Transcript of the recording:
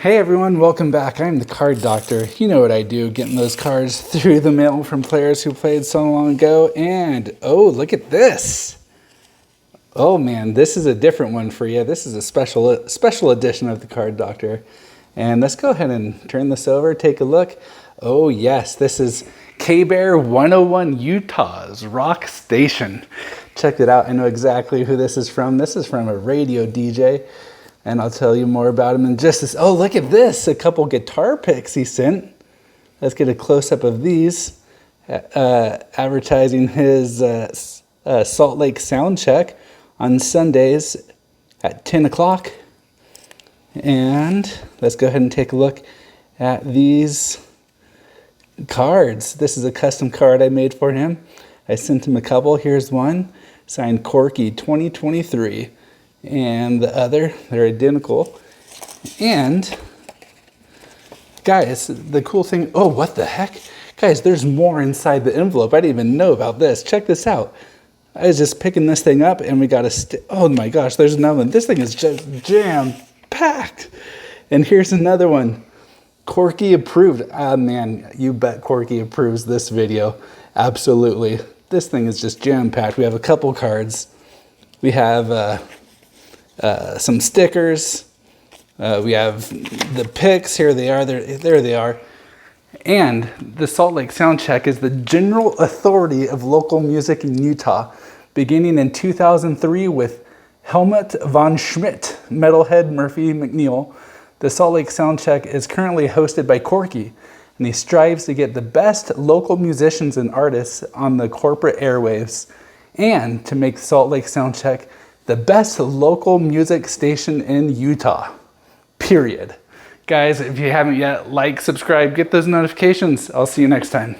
Hey everyone, welcome back. I'm the card doctor. You know what I do, getting those cards through the mail from players who played so long ago. And oh, look at this. Oh man, this is a different one for you. This is a special edition of the card doctor. And let's go ahead and turn this over, take a look. Oh yes, this is K-Bear 101 Utah's Rock Station. Check it out. I know exactly who this is from. This is from a radio DJ. And I'll tell you more about him in just this. Oh, look at this. A couple guitar picks he sent. Let's get a close-up of these. Advertising his Salt Lake sound check on Sundays at 10 o'clock. And let's go ahead and take a look at these cards. This is a custom card I made for him. I sent him a couple. Here's one, signed Corky 2023. And the other, they're identical. And guys, the cool thing, oh, what the heck? Guys, there's more inside the envelope. I didn't even know about this. Check this out. I was just picking this thing up and we got oh my gosh, there's another one. This thing is just jam-packed. And here's another one. Corky approved. Ah, man, you bet Corky approves this video. Absolutely. This thing is just jam-packed. We have a couple cards. We have some stickers. We have the picks. Here they are. There they are. And the Salt Lake Soundcheck is the general authority of local music in Utah, beginning in 2003 with Helmut von Schmidt, Metalhead Murphy McNeil. The Salt Lake Soundcheck is currently hosted by Corky, and he strives to get the best local musicians and artists on the corporate airwaves, and to make Salt Lake Soundcheck the best local music station in Utah, period. Guys, if you haven't yet, like, subscribe, get those notifications. I'll see you next time.